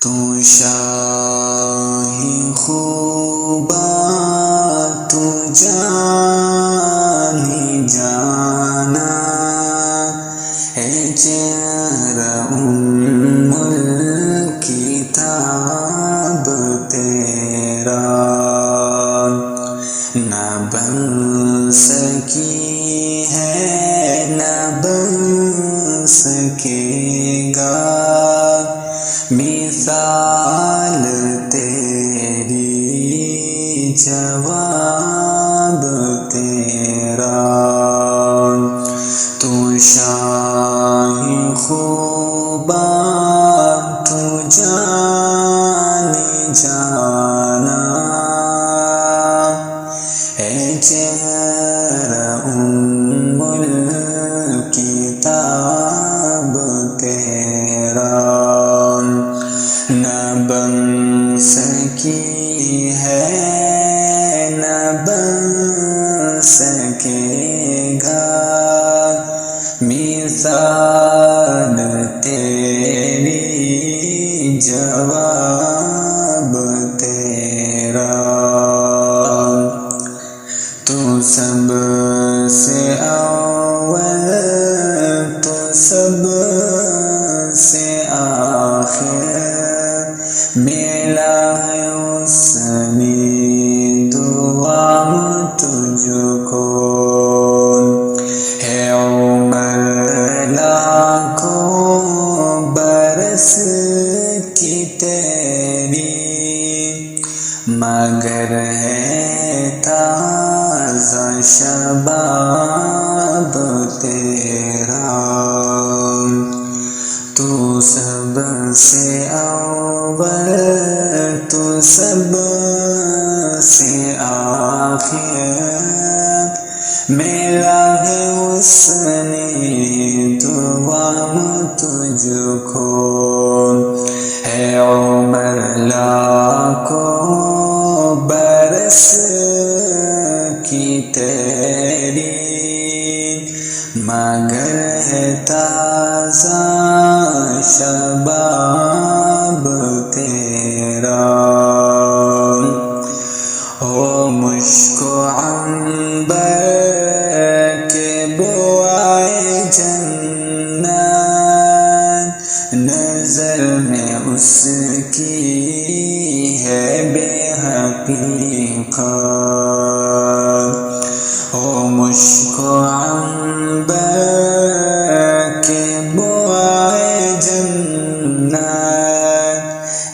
تو شاہی خوباں تو جانی جانا ہے چہرہ ام الکتاب تیرا، نہ بن سکی ہے نہ بن سکے گا مثال تیری، جواب تیرا۔ تو شاہی خوباں تو جانی جانا ہے چہرہ ام الکتاب تیرا، نہ بن سکی ہے نہ بن سکے گا مثال تیری، جواب تیرا۔ تو سب سے اول تو سب سے آخر، ملا ہے اس نے دعا تجھ کو، ہے عمر لاکھوں برس کی تیری، مگر ہے تازہ شباب تیرا۔ تو سب سے اول تو سب سے آخر، ملا ہے اس نے دعا تجھ کو، ہے عمر لاکھوں برس کی تیری، مگر ہے تازہ شباب تیرا۔ ہو مشک و عنبر کے بوائے جنت، نظر میں اس کی ہے بے حقیقت۔ ہو مشک و عنبر کے بوائے جنت،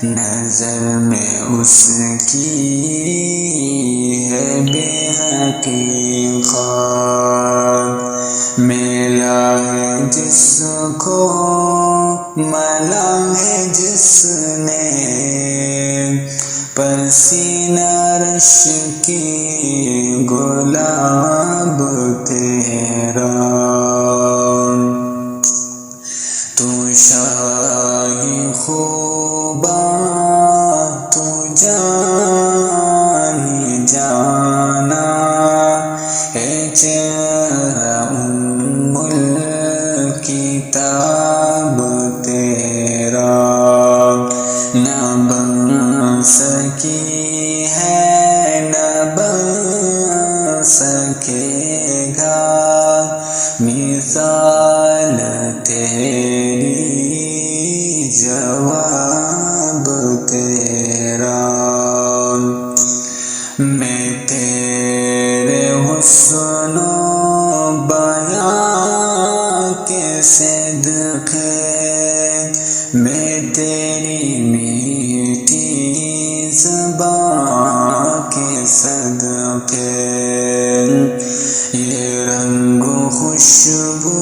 نظر میں اس کی ہے بے حقیقت، ملا ہے جس کو ملا ہے جس نے پسینہ رش کی گلاب تیرا۔ تو شاہی خوباں تو جانی جانا ہے چہرہ ام الکتاب تیرا، نہ بن سکی ہے نہ بن سکے گا مثال تیری، جواب تیرا۔ میں تیرے حسن و بیان کے صدقے، میں تیری میٹھی زبان کے صدقے، یہ رنگ و خوشبو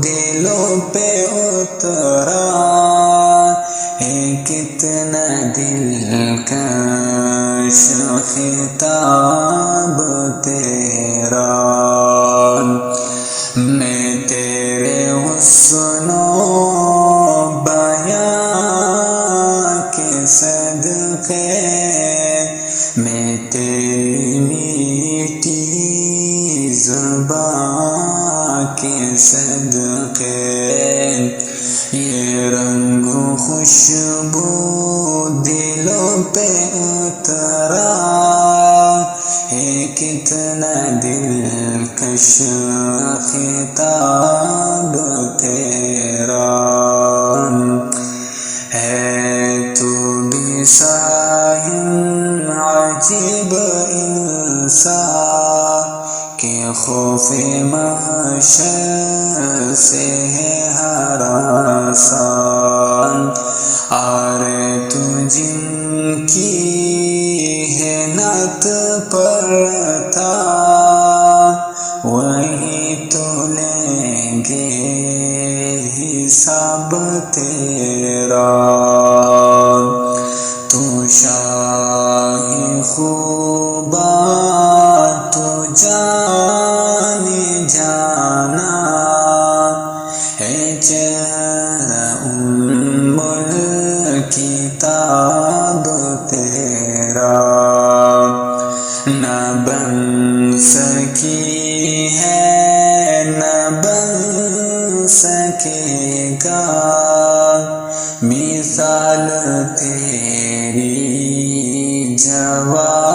دلوں پہ اترا ہے، کتنا دلکش خطاب تیرا۔ میں تیرے حسن و بیان کے صدقے، میں تیری میٹھی زبان کے صدقے، یہ رنگ و خوشبو پہ اترا ہے، کتنا دلکش خطاب تیرا ہے، تو بھی سائن عجیب انسان کہ خوف محشر سے ہے ہراسان، اور تو جن کی ہے نعت پڑھتا وہی تو لیں گے حساب تیرا، تو شاہ خوبا تو جانے جانا ہے، چہرہ ام الکتاب تیرا، نہ بن سکی ہے نہ بن سکے گا مثال تیری جواب